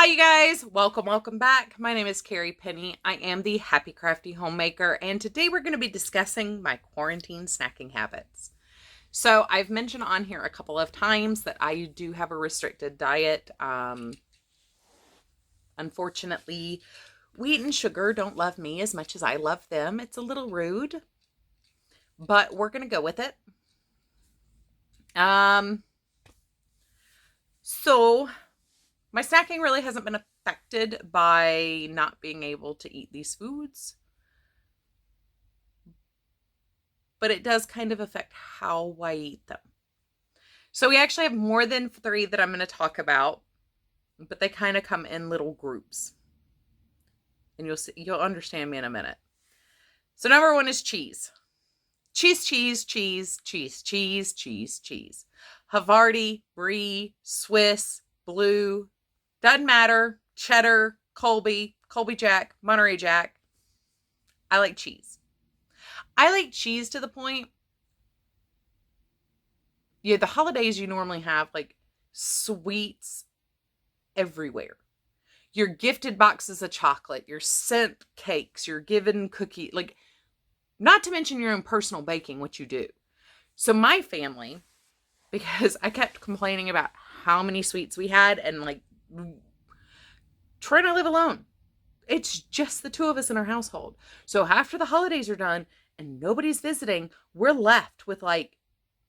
Hi, you guys. Welcome back. My name is Carrie Penny. I am the Happy Crafty Homemaker, and today we're going to be discussing my quarantine snacking habits. So, I've mentioned on here a couple of times that I do have a restricted diet. Unfortunately, wheat and sugar don't love me as much as I love them. It's a little rude, but we're going to go with it. Um, so my snacking really hasn't been affected by not being able to eat these foods, but it does kind of affect how I eat them. So we actually have more than three that I'm going to talk about, but they kind of come in little groups. And you'll understand me in a minute. So number one is cheese. Cheese. Havarti, Brie, Swiss, Blue, doesn't matter. Cheddar, Colby Jack, Monterey Jack. I like cheese. I like cheese to the point. Yeah, the holidays you normally have like sweets everywhere. You're gifted boxes of chocolate, you're sent cakes, you're given cookies, like not to mention your own personal baking, what you do. So my family, because I kept complaining about how many sweets we had and like trying to live alone. It's just the two of us in our household. So after the holidays are done and nobody's visiting, we're left with like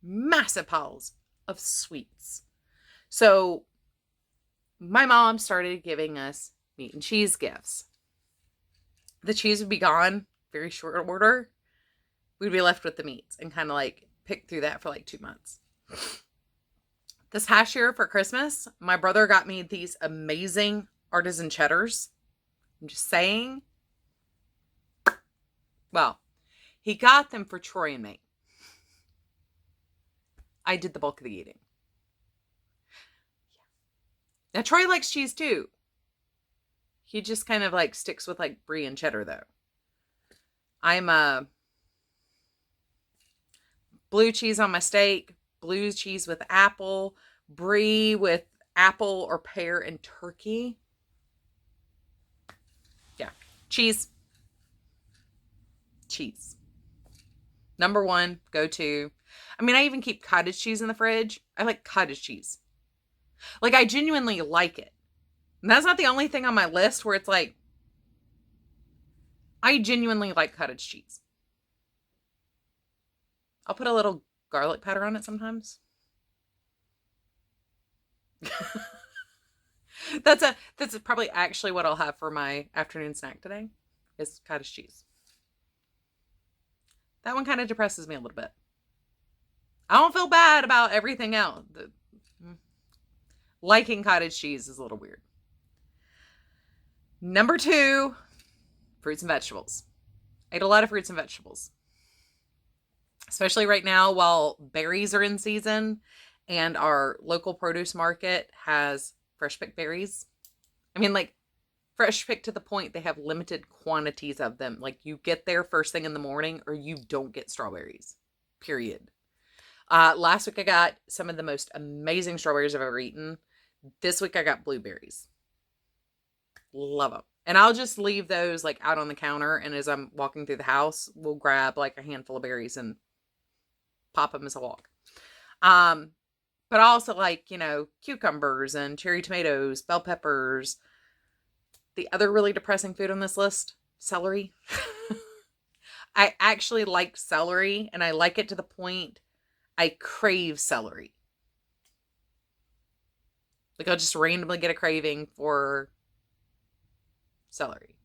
massive piles of sweets. So my mom started giving us meat and cheese gifts. The cheese would be gone very short order. We'd be left with the meats and kind of like pick through that for like 2 months. This past year for Christmas, my brother got me these amazing artisan cheddars. I'm just saying. Well, he got them for Troy and me. I did the bulk of the eating. Now, Troy likes cheese too. He just kind of like sticks with like brie and cheddar though. I'm blue cheese on my steak, blue cheese with apple, brie with apple or pear and turkey. Yeah, cheese. Number one, go to. I mean, I even keep cottage cheese in the fridge. I like cottage cheese. Like, I genuinely like it. And that's not the only thing on my list where it's like, I genuinely like cottage cheese. I'll put a little garlic powder on it sometimes. That's probably actually what I'll have for my afternoon snack today is cottage cheese. That one kind of depresses me a little bit. I don't feel bad about everything else. Liking cottage cheese is a little weird. Number two, fruits and vegetables. I eat a lot of fruits and vegetables. Especially right now while berries are in season and our local produce market has fresh picked berries. I mean, like fresh picked to the point they have limited quantities of them. Like you get there first thing in the morning or you don't get strawberries. Period. Last week I got some of the most amazing strawberries I've ever eaten. This week I got blueberries. Love them. And I'll just leave those like out on the counter. And as I'm walking through the house, we'll grab like a handful of berries and pop them as I walk. But also like, cucumbers and cherry tomatoes, bell peppers. The other really depressing food on this list, celery. I actually like celery and I like it to the point I crave celery. Like I'll just randomly get a craving for celery.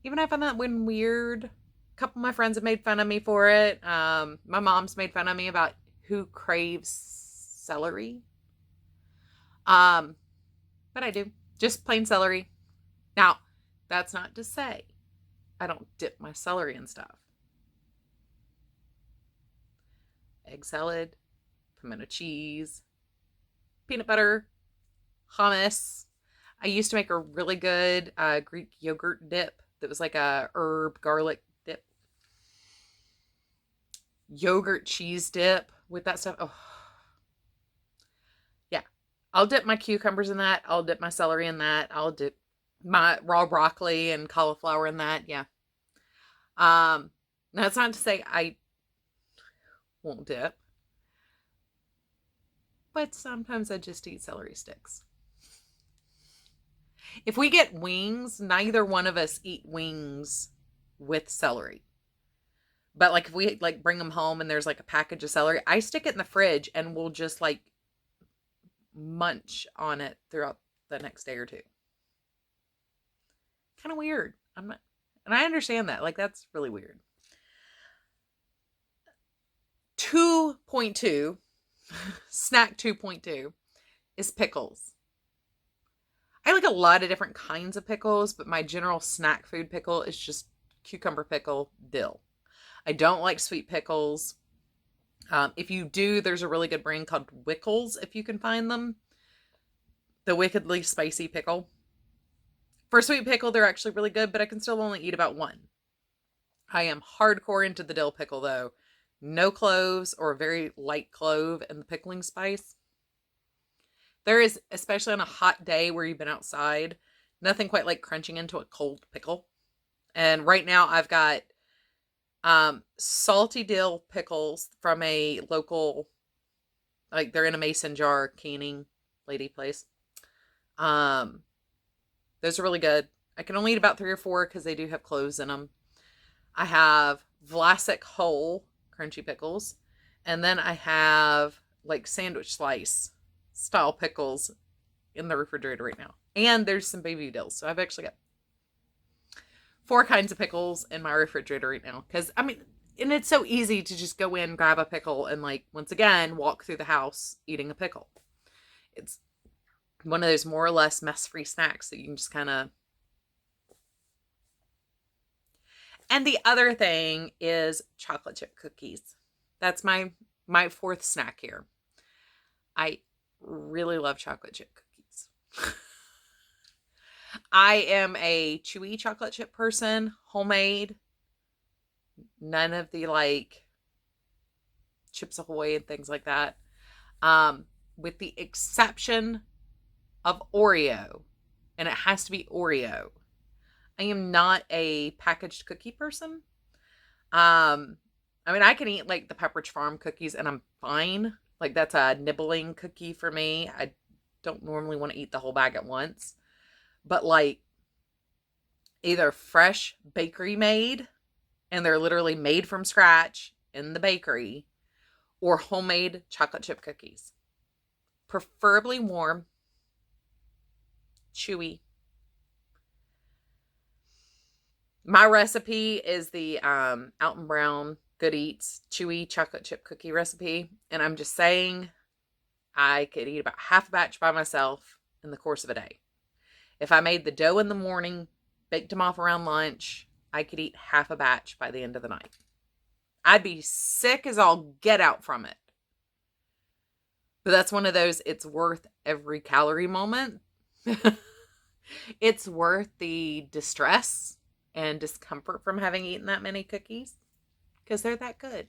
Even I find that when weird. A couple of my friends have made fun of me for it. My mom's made fun of me about who craves celery. But I do. Just plain celery. Now, that's not to say I don't dip my celery in stuff. Egg salad, pimento cheese, peanut butter, hummus. I used to make a really good Greek yogurt dip that was like a herb garlic dip. Yogurt cheese dip with that stuff. Oh, yeah. I'll dip my cucumbers in that. I'll dip my celery in that. I'll dip my raw broccoli and cauliflower in that. Yeah. That's not to say I won't dip, but sometimes I just eat celery sticks. If we get wings, neither one of us eat wings with celery. But like if we like bring them home and there's like a package of celery, I stick it in the fridge and we'll just like munch on it throughout the next day or two. Kind of weird. And I understand that. Like that's really weird. 2.2, snack 2.2 is pickles. I like a lot of different kinds of pickles, but my general snack food pickle is just cucumber pickle, dill. I don't like sweet pickles. If you do, there's a really good brand called Pickles, if you can find them. The wickedly spicy pickle. For sweet pickle, they're actually really good, but I can still only eat about one. I am hardcore into the dill pickle, though. No cloves or a very light clove in the pickling spice. There is, especially on a hot day where you've been outside, nothing quite like crunching into a cold pickle. And right now I've got salty dill pickles from a local, like they're in a mason jar canning lady place. Those are really good. I can only eat about 3 or 4 because they do have cloves in them. I have Vlasic whole crunchy pickles. And then I have like sandwich slice style pickles in the refrigerator right now. And there's some baby dills. So I've actually got 4 kinds of pickles in my refrigerator right now. Because, I mean, and it's so easy to just go in, grab a pickle, and like, once again, walk through the house eating a pickle. It's one of those more or less mess-free snacks that you can just kind of... And the other thing is chocolate chip cookies. That's my 4th snack here. I really love chocolate chip cookies. I am a chewy chocolate chip person, homemade. None of the like Chips Ahoy and things like that. With the exception of Oreo, and it has to be Oreo. I am not a packaged cookie person. I mean, I can eat like the Pepperidge Farm cookies and I'm fine. Like that's a nibbling cookie for me. I don't normally want to eat the whole bag at once. But like either fresh bakery made, and they're literally made from scratch in the bakery, or homemade chocolate chip cookies. Preferably warm, chewy. My recipe is the Alton Brown Good Eats chewy chocolate chip cookie recipe. And I'm just saying I could eat about half a batch by myself in the course of a day. If I made the dough in the morning, baked them off around lunch, I could eat half a batch by the end of the night. I'd be sick as all get out from it. But that's one of those, it's worth every calorie moment. It's worth the distress and discomfort from having eaten that many cookies. Because they're that good.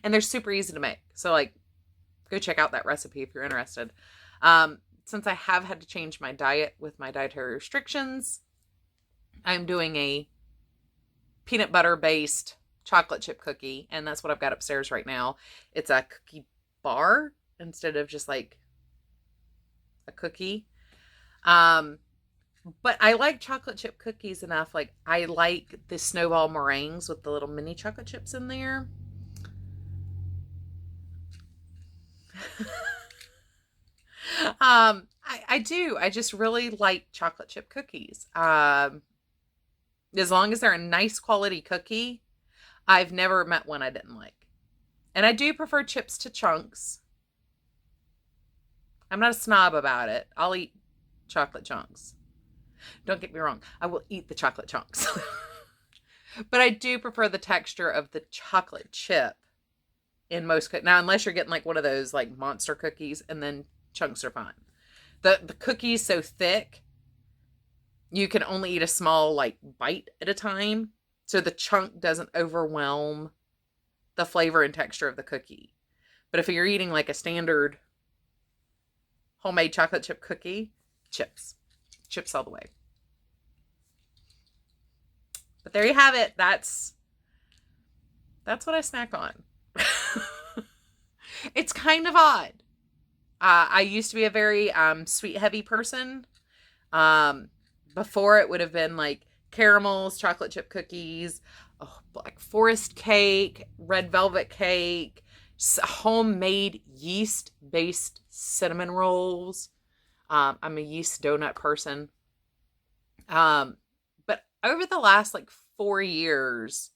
And they're super easy to make. So like, go check out that recipe if you're interested. Since I have had to change my diet with my dietary restrictions, I'm doing a peanut butter based chocolate chip cookie. And that's what I've got upstairs right now. It's a cookie bar instead of just like a cookie. But I like chocolate chip cookies enough. Like I like the snowball meringues with the little mini chocolate chips in there. I do. I just really like chocolate chip cookies. As long as they're a nice quality cookie, I've never met one I didn't like. And I do prefer chips to chunks. I'm not a snob about it. I'll eat chocolate chunks. Don't get me wrong. I will eat the chocolate chunks. But I do prefer the texture of the chocolate chip in most cookies. Now, unless you're getting like one of those like monster cookies, and then chunks are fine. The cookie's so thick, you can only eat a small like bite at a time. So the chunk doesn't overwhelm the flavor and texture of the cookie. But if you're eating like a standard homemade chocolate chip cookie, chips. Chips all the way. But there you have it. That's what I snack on. It's kind of odd. I used to be a very sweet heavy person. Before it would have been like caramels, chocolate chip cookies, black forest cake, red velvet cake, homemade yeast-based cinnamon rolls. I'm a yeast donut person. But over the last like 4 years,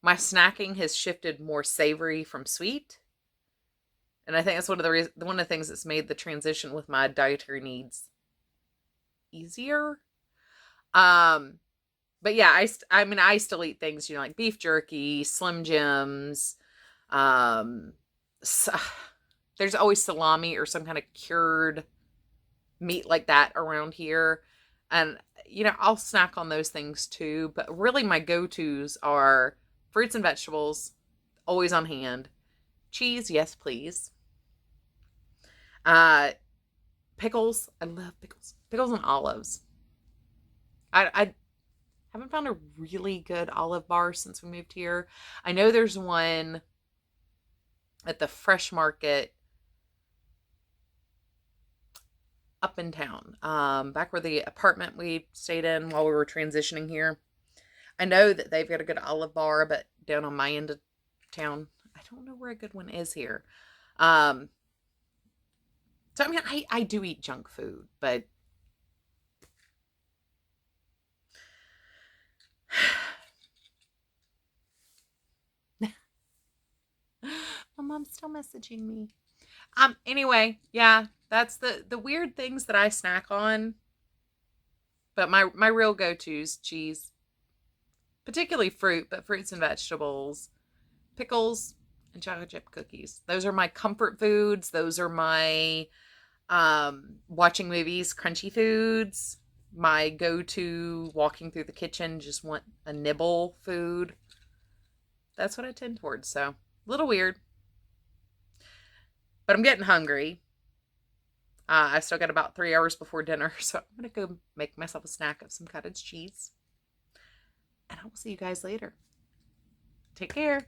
my snacking has shifted more savory from sweet. And I think that's one of the things that's made the transition with my dietary needs easier. But yeah, I mean, I still eat things, like beef jerky, Slim Jims. There's always salami or some kind of cured meat like that around here. And, I'll snack on those things too. But really my go-tos are fruits and vegetables, always on hand. Cheese, yes, please. Pickles. I love pickles. Pickles and olives. I haven't found a really good olive bar since we moved here. I know there's one at the Fresh Market up in town, back where the apartment we stayed in while we were transitioning here. I know that they've got a good olive bar, but down on my end of town, I don't know where a good one is here. So, I mean, I do eat junk food, but my mom's still messaging me. Anyway, yeah, that's the weird things that I snack on. But my real go-tos, cheese, particularly fruit, but fruits and vegetables, pickles, and chocolate chip cookies. Those are my comfort foods. Those are my watching movies, crunchy foods. My go-to walking through the kitchen, just want a nibble food. That's what I tend towards. So, a little weird. But I'm getting hungry. I still got about 3 hours before dinner, so I'm going to go make myself a snack of some cottage cheese. And I will see you guys later. Take care.